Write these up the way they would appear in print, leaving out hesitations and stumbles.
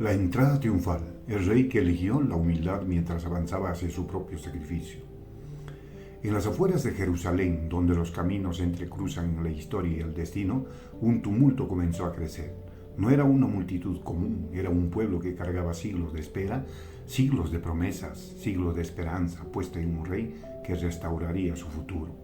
La entrada triunfal, el rey que eligió la humildad mientras avanzaba hacia su propio sacrificio. En las afueras de Jerusalén, donde los caminos se entrecruzan en la historia y el destino, un tumulto comenzó a crecer. No era una multitud común, era un pueblo que cargaba siglos de espera, siglos de promesas, siglos de esperanza puesta en un rey que restauraría su futuro.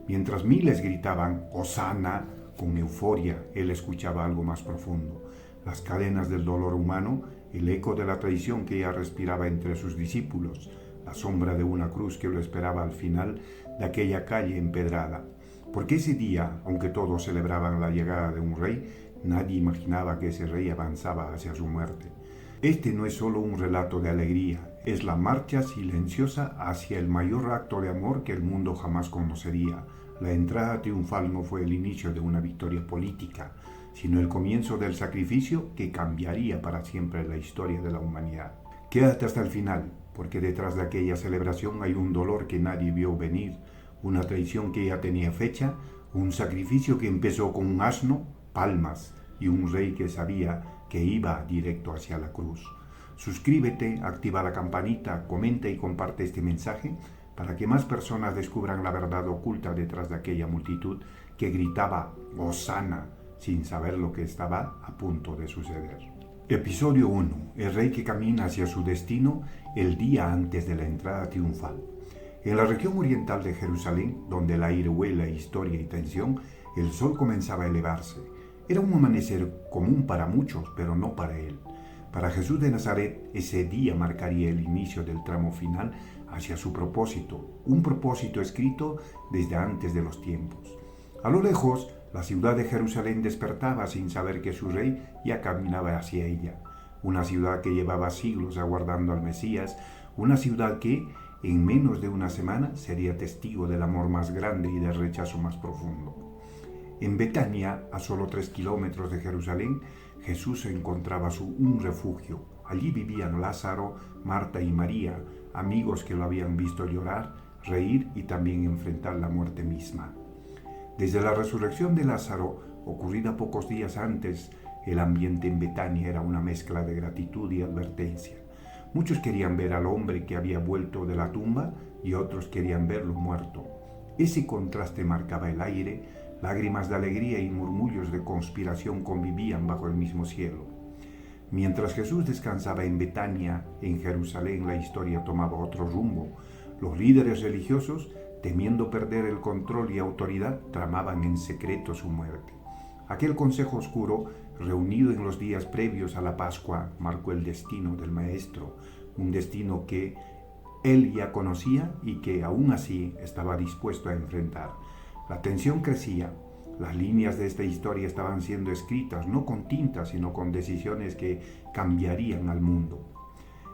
Mientras miles gritaban «Hosana» con euforia, él escuchaba algo más profundo. Las cadenas del dolor humano, el eco de la traición que ya respiraba entre sus discípulos, la sombra de una cruz que lo esperaba al final de aquella calle empedrada. Porque ese día, aunque todos celebraban la llegada de un rey, nadie imaginaba que ese rey avanzaba hacia su muerte. Este no es solo un relato de alegría, es la marcha silenciosa hacia el mayor acto de amor que el mundo jamás conocería. La entrada triunfal no fue el inicio de una victoria política, sino el comienzo del sacrificio que cambiaría para siempre la historia de la humanidad. Quédate hasta el final, porque detrás de aquella celebración hay un dolor que nadie vio venir, una traición que ya tenía fecha, un sacrificio que empezó con un asno, palmas, y un rey que sabía que iba directo hacia la cruz. Suscríbete, activa la campanita, comenta y comparte este mensaje para que más personas descubran la verdad oculta detrás de aquella multitud que gritaba «Hosana», sin saber lo que estaba a punto de suceder. Episodio 1. El rey que camina hacia su destino el día antes de la entrada triunfal. En la región oriental de Jerusalén, donde el aire huele a historia y tensión, el sol comenzaba a elevarse. Era un amanecer común para muchos, pero no para él. Para Jesús de Nazaret, ese día marcaría el inicio del tramo final hacia su propósito, un propósito escrito desde antes de los tiempos. A lo lejos, la ciudad de Jerusalén despertaba sin saber que su rey ya caminaba hacia ella. Una ciudad que llevaba siglos aguardando al Mesías, una ciudad que, en menos de una semana, sería testigo del amor más grande y del rechazo más profundo. En Betania, a solo 3 kilómetros de Jerusalén, Jesús encontraba un refugio. Allí vivían Lázaro, Marta y María, amigos que lo habían visto llorar, reír y también enfrentar la muerte misma. Desde la resurrección de Lázaro, ocurrida pocos días antes, el ambiente en Betania era una mezcla de gratitud y advertencia. Muchos querían ver al hombre que había vuelto de la tumba y otros querían verlo muerto. Ese contraste marcaba el aire, lágrimas de alegría y murmullos de conspiración convivían bajo el mismo cielo. Mientras Jesús descansaba en Betania, en Jerusalén la historia tomaba otro rumbo. Los líderes religiosos, temiendo perder el control y autoridad, tramaban en secreto su muerte. Aquel consejo oscuro, reunido en los días previos a la Pascua, marcó el destino del Maestro, un destino que él ya conocía y que aún así estaba dispuesto a enfrentar. La tensión crecía. Las líneas de esta historia estaban siendo escritas no con tinta, sino con decisiones que cambiarían al mundo.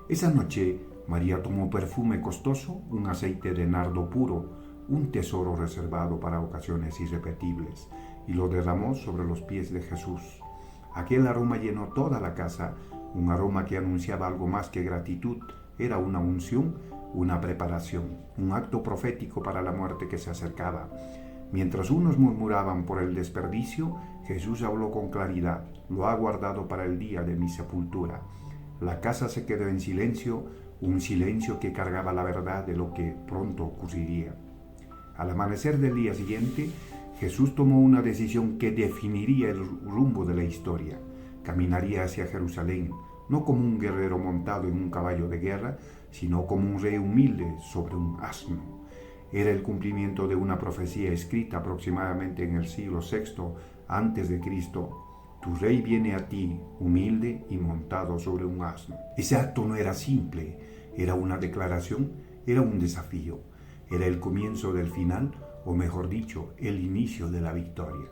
Esa noche, María tomó perfume costoso, un aceite de nardo puro, un tesoro reservado para ocasiones irrepetibles, y lo derramó sobre los pies de Jesús. Aquel aroma llenó toda la casa, un aroma que anunciaba algo más que gratitud. Era una unción, una preparación, un acto profético para la muerte que se acercaba. Mientras unos murmuraban por el desperdicio, Jesús habló con claridad: «Lo ha guardado para el día de mi sepultura». La casa se quedó en silencio, un silencio que cargaba la verdad de lo que pronto ocurriría. Al amanecer del día siguiente, Jesús tomó una decisión que definiría el rumbo de la historia. Caminaría hacia Jerusalén, no como un guerrero montado en un caballo de guerra, sino como un rey humilde sobre un asno. Era el cumplimiento de una profecía escrita aproximadamente en el siglo VI a.C. Tu rey viene a ti, humilde y montado sobre un asno. Ese acto no era simple, era una declaración, era un desafío, era el comienzo del final, o mejor dicho, el inicio de la victoria.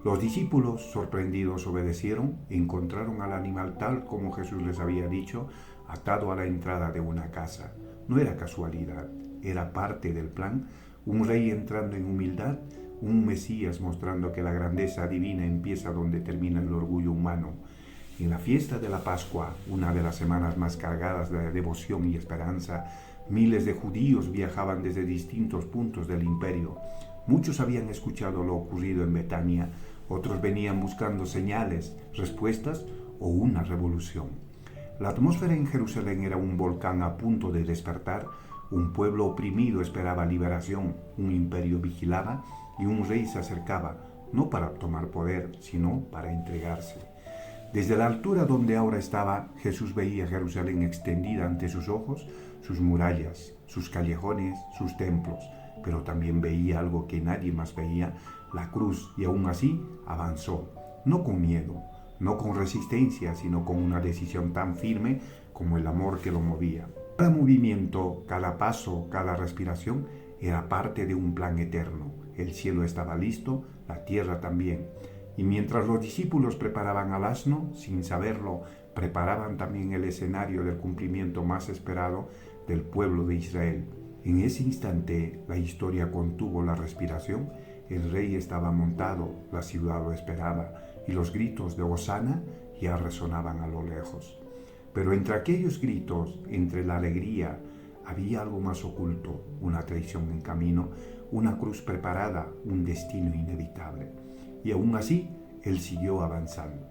Los discípulos, sorprendidos, obedecieron, encontraron al animal tal como Jesús les había dicho, atado a la entrada de una casa. No era casualidad, era parte del plan, un rey entrando en humildad, un Mesías mostrando que la grandeza divina empieza donde termina el orgullo humano. En la fiesta de la Pascua, una de las semanas más cargadas de devoción y esperanza, miles de judíos viajaban desde distintos puntos del imperio. Muchos habían escuchado lo ocurrido en Betania, otros venían buscando señales, respuestas o una revolución. La atmósfera en Jerusalén era un volcán a punto de despertar, un pueblo oprimido esperaba liberación, un imperio vigilaba y un rey se acercaba, no para tomar poder, sino para entregarse. Desde la altura donde ahora estaba, Jesús veía Jerusalén extendida ante sus ojos, sus murallas, sus callejones, sus templos, pero también veía algo que nadie más veía, la cruz, y aún así avanzó, no con miedo, no con resistencia, sino con una decisión tan firme como el amor que lo movía. Cada movimiento, cada paso, cada respiración era parte de un plan eterno. El cielo estaba listo, la tierra también. Y mientras los discípulos preparaban al asno, sin saberlo, preparaban también el escenario del cumplimiento más esperado del pueblo de Israel. En ese instante la historia contuvo la respiración, el rey estaba montado, la ciudad lo esperaba, y los gritos de Hosana ya resonaban a lo lejos. Pero entre aquellos gritos, entre la alegría, había algo más oculto, una traición en camino, una cruz preparada, un destino inevitable. Y aún así, él siguió avanzando.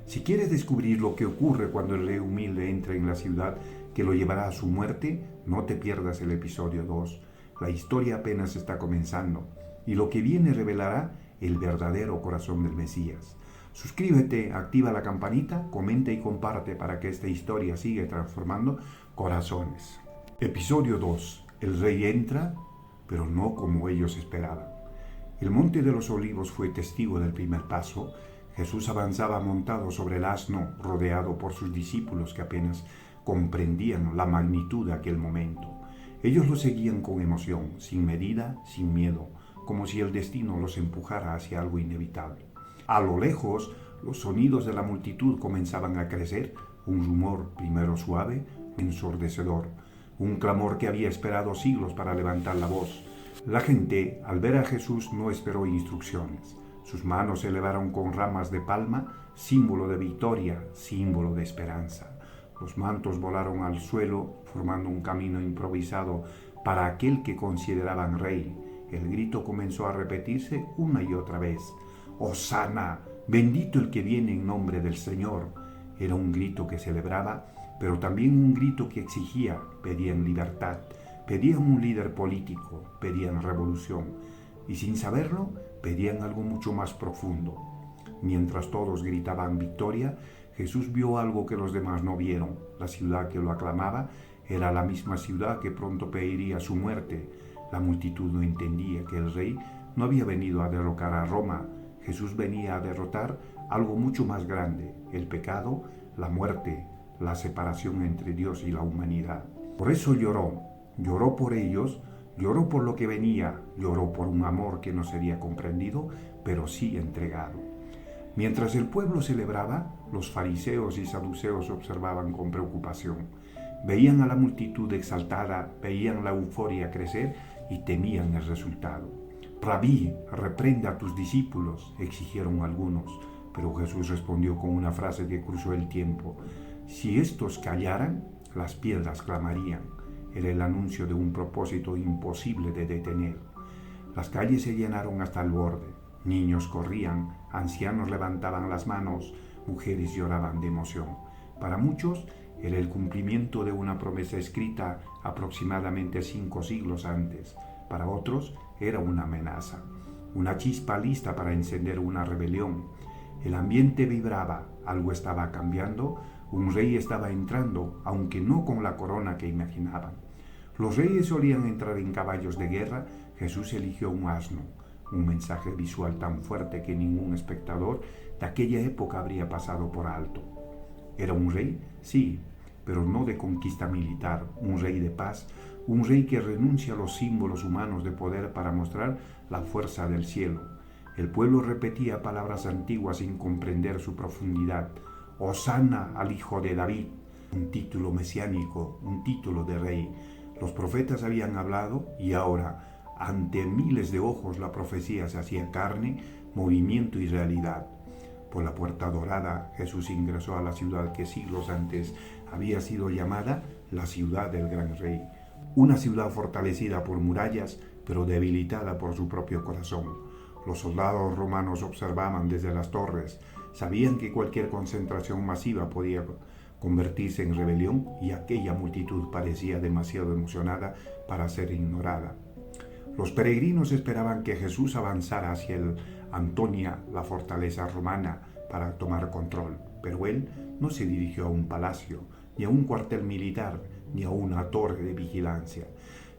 Si quieres descubrir lo que ocurre cuando el rey humilde entra en la ciudad que lo llevará a su muerte, no te pierdas el episodio 2. La historia apenas está comenzando y lo que viene revelará el verdadero corazón del Mesías. Suscríbete, activa la campanita, comenta y comparte para que esta historia siga transformando corazones. Episodio 2. El rey entra, pero no como ellos esperaban. El monte de los olivos fue testigo del primer paso. Jesús avanzaba montado sobre el asno, rodeado por sus discípulos que apenas comprendían la magnitud de aquel momento. Ellos lo seguían con emoción, sin medida, sin miedo, como si el destino los empujara hacia algo inevitable. A lo lejos, los sonidos de la multitud comenzaban a crecer, un rumor primero suave, ensordecedor, un clamor que había esperado siglos para levantar la voz. La gente, al ver a Jesús, no esperó instrucciones. Sus manos se elevaron con ramas de palma, símbolo de victoria, símbolo de esperanza. Los mantos volaron al suelo, formando un camino improvisado para aquel que consideraban rey. El grito comenzó a repetirse una y otra vez. ¡Hosana! ¡Bendito el que viene en nombre del Señor! Era un grito que celebraba, pero también un grito que exigía. Pedían libertad, pedían un líder político, pedían revolución. Y sin saberlo, pedían algo mucho más profundo. Mientras todos gritaban victoria, Jesús vio algo que los demás no vieron. La ciudad que lo aclamaba era la misma ciudad que pronto pediría su muerte. La multitud no entendía que el rey no había venido a derrocar a Roma. Jesús venía a derrotar algo mucho más grande, el pecado, la muerte, la separación entre Dios y la humanidad. Por eso lloró por ellos, lloró por lo que venía, lloró por un amor que no sería comprendido, pero sí entregado. Mientras el pueblo celebraba, los fariseos y saduceos observaban con preocupación. Veían a la multitud exaltada, veían la euforia crecer y temían el resultado. Rabí, reprende a tus discípulos, exigieron algunos, pero Jesús respondió con una frase que cruzó el tiempo. Si estos callaran, las piedras clamarían. Era el anuncio de un propósito imposible de detener. Las calles se llenaron hasta el borde. Niños corrían, ancianos levantaban las manos, mujeres lloraban de emoción. Para muchos era el cumplimiento de una promesa escrita aproximadamente 5 siglos antes. Para otros era una amenaza, una chispa lista para encender una rebelión. El ambiente vibraba, algo estaba cambiando, un rey estaba entrando, aunque no con la corona que imaginaban. Los reyes solían entrar en caballos de guerra, Jesús eligió un asno, un mensaje visual tan fuerte que ningún espectador de aquella época habría pasado por alto. ¿Era un rey? Sí, pero no de conquista militar, un rey de paz, un rey que renuncia a los símbolos humanos de poder para mostrar la fuerza del cielo. El pueblo repetía palabras antiguas sin comprender su profundidad. Hosana al hijo de David, un título mesiánico, un título de rey. Los profetas habían hablado y ahora, ante miles de ojos, la profecía se hacía carne, movimiento y realidad. Por la puerta dorada, Jesús ingresó a la ciudad que siglos antes había sido llamada la ciudad del gran rey. Una ciudad fortalecida por murallas, pero debilitada por su propio corazón. Los soldados romanos observaban desde las torres, sabían que cualquier concentración masiva podía convertirse en rebelión y aquella multitud parecía demasiado emocionada para ser ignorada. Los peregrinos esperaban que Jesús avanzara hacia el Antonia, la fortaleza romana, para tomar control, pero él no se dirigió a un palacio, ni a un cuartel militar, ni a una torre de vigilancia.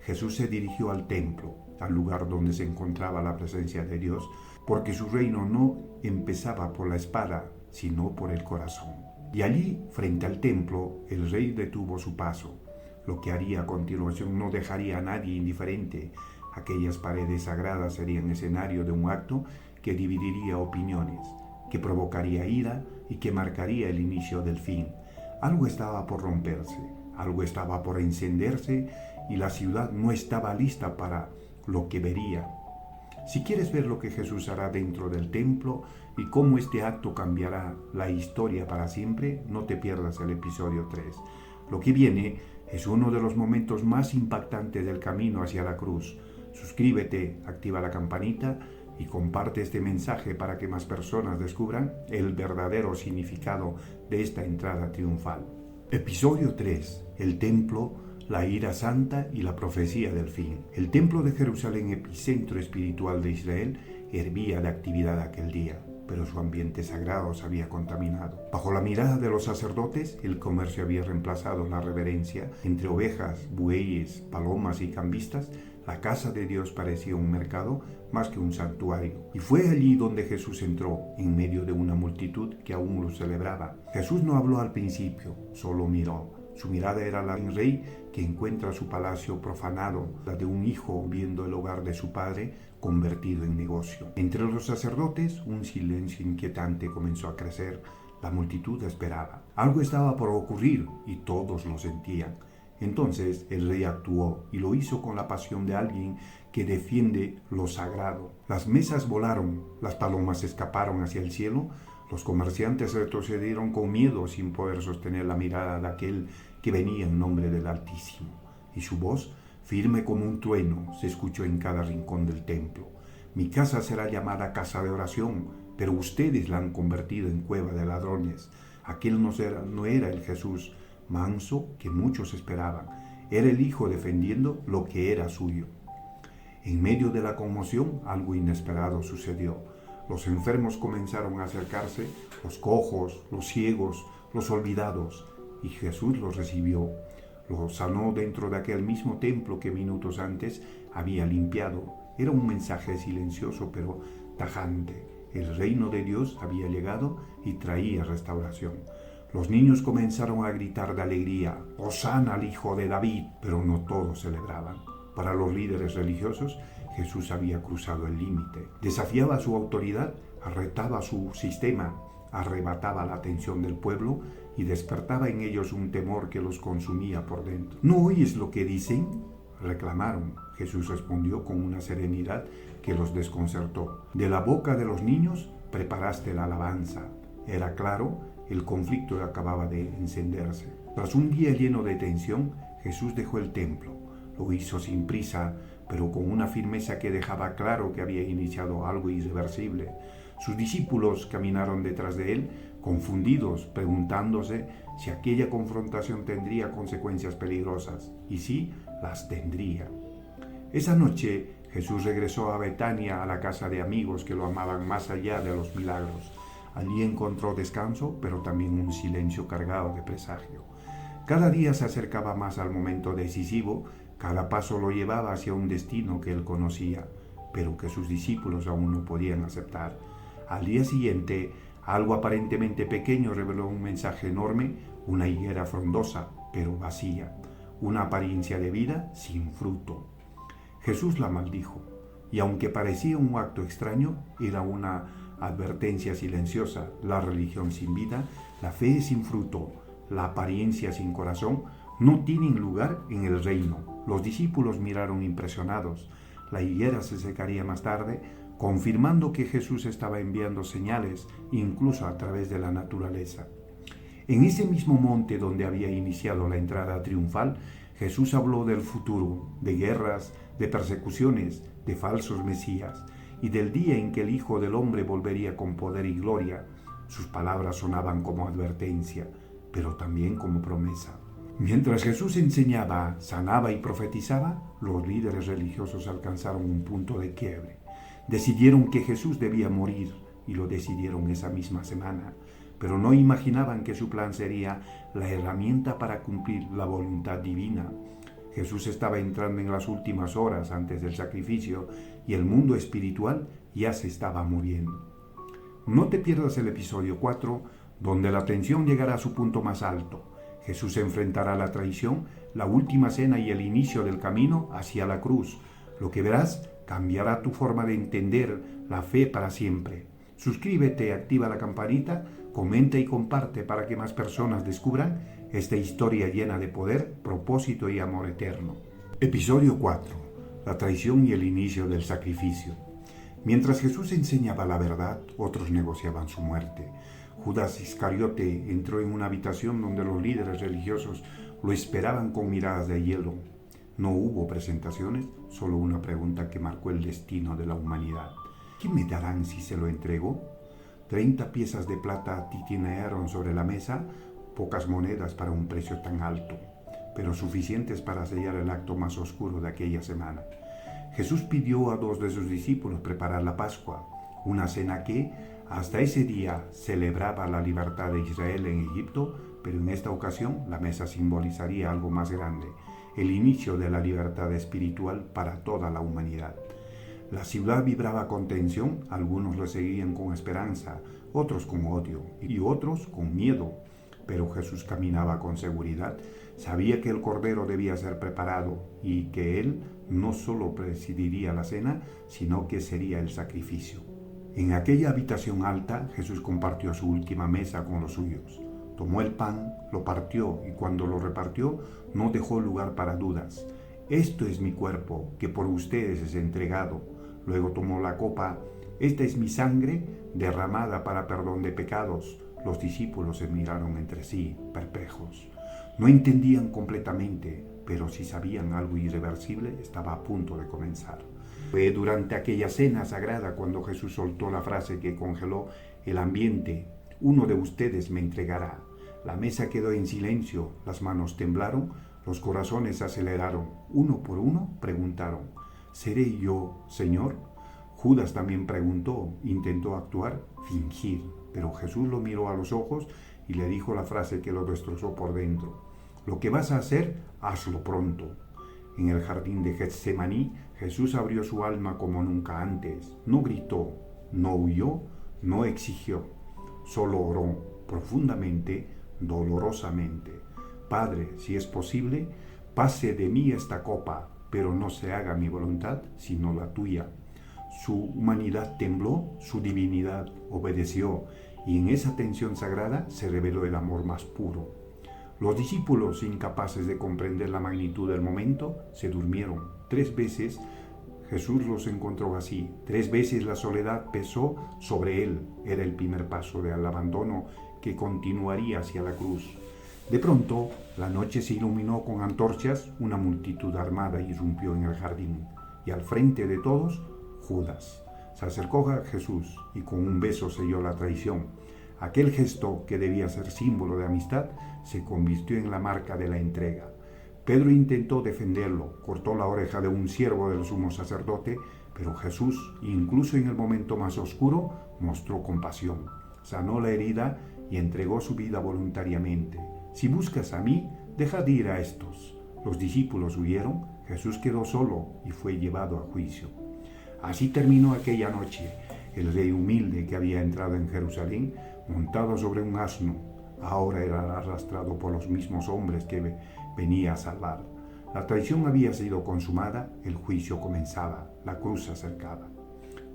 Jesús se dirigió al templo, al lugar donde se encontraba la presencia de Dios, porque su reino no empezaba por la espada, sino por el corazón. Y allí, frente al templo, el rey detuvo su paso. Lo que haría a continuación no dejaría a nadie indiferente. Aquellas paredes sagradas serían escenario de un acto que dividiría opiniones, que provocaría ira y que marcaría el inicio del fin. Algo estaba por romperse, algo estaba por encenderse y la ciudad no estaba lista para lo que vería. Si quieres ver lo que Jesús hará dentro del templo y cómo este acto cambiará la historia para siempre, no te pierdas el episodio 3. Lo que viene es uno de los momentos más impactantes del camino hacia la cruz. Suscríbete, activa la campanita y comparte este mensaje para que más personas descubran el verdadero significado de esta entrada triunfal. Episodio 3. El templo, la ira santa y la profecía del fin. El templo de Jerusalén, epicentro espiritual de Israel, hervía de actividad aquel día, pero su ambiente sagrado se había contaminado. Bajo la mirada de los sacerdotes, el comercio había reemplazado la reverencia. Entre ovejas, bueyes, palomas y cambistas, la casa de Dios parecía un mercado más que un santuario. Y fue allí donde Jesús entró, en medio de una multitud que aún lo celebraba. Jesús no habló al principio, solo miró. Su mirada era la de un rey que encuentra su palacio profanado, la de un hijo viendo el hogar de su padre convertido en negocio. Entre los sacerdotes, un silencio inquietante comenzó a crecer. La multitud esperaba. Algo estaba por ocurrir y todos lo sentían. Entonces el rey actuó y lo hizo con la pasión de alguien que defiende lo sagrado. Las mesas volaron, las palomas escaparon hacia el cielo, los comerciantes retrocedieron con miedo sin poder sostener la mirada de aquel que venía en nombre del Altísimo. Y su voz, firme como un trueno, se escuchó en cada rincón del templo. Mi casa será llamada casa de oración, pero ustedes la han convertido en cueva de ladrones. Aquel no era el Jesús manso que muchos esperaban. Era el Hijo defendiendo lo que era suyo. En medio de la conmoción, algo inesperado sucedió. Los enfermos comenzaron a acercarse, los cojos, los ciegos, los olvidados, y Jesús los recibió. Los sanó dentro de aquel mismo templo que minutos antes había limpiado. Era un mensaje silencioso pero tajante. El reino de Dios había llegado y traía restauración. Los niños comenzaron a gritar de alegría, «Hosana al Hijo de David», pero no todos celebraban. Para los líderes religiosos, Jesús había cruzado el límite. Desafiaba su autoridad, retaba su sistema, arrebataba la atención del pueblo y despertaba en ellos un temor que los consumía por dentro. ¿No oyes lo que dicen?, reclamaron. Jesús respondió con una serenidad que los desconcertó. De la boca de los niños preparaste la alabanza. Era claro, el conflicto acababa de encenderse. Tras un día lleno de tensión, Jesús dejó el templo. Lo hizo sin prisa, pero con una firmeza que dejaba claro que había iniciado algo irreversible. Sus discípulos caminaron detrás de él, confundidos, preguntándose si aquella confrontación tendría consecuencias peligrosas. Y sí, las tendría. Esa noche, Jesús regresó a Betania, a la casa de amigos que lo amaban más allá de los milagros. Allí encontró descanso, pero también un silencio cargado de presagio. Cada día se acercaba más al momento decisivo, cada paso lo llevaba hacia un destino que él conocía, pero que sus discípulos aún no podían aceptar. Al día siguiente, algo aparentemente pequeño reveló un mensaje enorme, una higuera frondosa, pero vacía, una apariencia de vida sin fruto. Jesús la maldijo, y aunque parecía un acto extraño, era una advertencia silenciosa. La religión sin vida, la fe sin fruto, la apariencia sin corazón, no tienen lugar en el reino. Los discípulos miraron impresionados. La higuera se secaría más tarde, confirmando que Jesús estaba enviando señales, incluso a través de la naturaleza. En ese mismo monte donde había iniciado la entrada triunfal, Jesús habló del futuro, de guerras, de persecuciones, de falsos mesías, y del día en que el Hijo del Hombre volvería con poder y gloria. Sus palabras sonaban como advertencia, pero también como promesa. Mientras Jesús enseñaba, sanaba y profetizaba, los líderes religiosos alcanzaron un punto de quiebre. Decidieron que Jesús debía morir y lo decidieron esa misma semana, pero no imaginaban que su plan sería la herramienta para cumplir la voluntad divina. Jesús estaba entrando en las últimas horas antes del sacrificio y el mundo espiritual ya se estaba muriendo. No te pierdas el episodio 4, donde la tensión llegará a su punto más alto. Jesús enfrentará la traición, la última cena y el inicio del camino hacia la cruz. Lo que verás cambiará tu forma de entender la fe para siempre. Suscríbete, activa la campanita, comenta y comparte para que más personas descubran esta historia llena de poder, propósito y amor eterno. Episodio 4. La traición y el inicio del sacrificio. Mientras Jesús enseñaba la verdad, otros negociaban su muerte. Judas Iscariote entró en una habitación donde los líderes religiosos lo esperaban con miradas de hielo. No hubo presentaciones, solo una pregunta que marcó el destino de la humanidad. ¿Qué me darán si se lo entrego? 30 piezas de plata titinearon sobre la mesa, pocas monedas para un precio tan alto, pero suficientes para sellar el acto más oscuro de aquella semana. Jesús pidió a 2 de sus discípulos preparar la Pascua, una cena que, hasta ese día, celebraba la libertad de Israel en Egipto, pero en esta ocasión la mesa simbolizaría algo más grande, el inicio de la libertad espiritual para toda la humanidad. La ciudad vibraba con tensión, algunos lo seguían con esperanza, otros con odio y otros con miedo, pero Jesús caminaba con seguridad, sabía que el cordero debía ser preparado y que él no solo presidiría la cena, sino que sería el sacrificio. En aquella habitación alta, Jesús compartió su última mesa con los suyos. Tomó el pan, lo partió y cuando lo repartió, no dejó lugar para dudas. Esto es mi cuerpo, que por ustedes es entregado. Luego tomó la copa. Esta es mi sangre, derramada para perdón de pecados. Los discípulos se miraron entre sí, perplejos. No entendían completamente, pero si sabían algo irreversible, estaba a punto de comenzar. Fue durante aquella cena sagrada cuando Jesús soltó la frase que congeló el ambiente: uno de ustedes me entregará. La mesa quedó en silencio, las manos temblaron, los corazones se aceleraron. Uno por uno preguntaron: ¿seré yo, Señor? Judas también preguntó, intentó actuar, fingir, pero Jesús lo miró a los ojos y le dijo la frase que lo destrozó por dentro: lo que vas a hacer, hazlo pronto. En el jardín de Getsemaní, Jesús abrió su alma como nunca antes. No gritó, no huyó, no exigió. Solo oró profundamente, dolorosamente. Padre, si es posible, pase de mí esta copa, pero no se haga mi voluntad, sino la tuya. Su humanidad tembló, su divinidad obedeció, y en esa tensión sagrada se reveló el amor más puro. Los discípulos, incapaces de comprender la magnitud del momento, se durmieron. 3 veces Jesús los encontró así. 3 veces la soledad pesó sobre él. Era el primer paso del abandono que continuaría hacia la cruz. De pronto, la noche se iluminó con antorchas, una multitud armada irrumpió en el jardín, y al frente de todos, Judas. Se acercó a Jesús y con un beso selló la traición. Aquel gesto, que debía ser símbolo de amistad, se convirtió en la marca de la entrega. Pedro intentó defenderlo, cortó la oreja de un siervo del sumo sacerdote, pero Jesús, incluso en el momento más oscuro, mostró compasión, sanó la herida y entregó su vida voluntariamente. Si buscas a mí, deja de ir a estos. Los discípulos huyeron, Jesús quedó solo y fue llevado a juicio. Así terminó aquella noche. El rey humilde que había entrado en Jerusalén, montado sobre un asno, ahora era arrastrado por los mismos hombres que venía a salvar. La traición había sido consumada, el juicio comenzaba, la cruz se acercaba.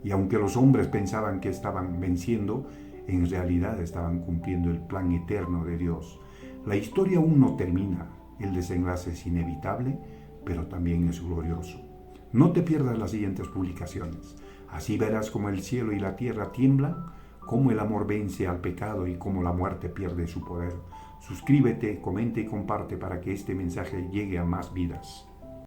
Y aunque los hombres pensaban que estaban venciendo, en realidad estaban cumpliendo el plan eterno de Dios. La historia aún no termina, el desenlace es inevitable, pero también es glorioso. No te pierdas las siguientes publicaciones. Así verás cómo el cielo y la tierra tiemblan, cómo el amor vence al pecado y cómo la muerte pierde su poder. Suscríbete, comenta y comparte para que este mensaje llegue a más vidas.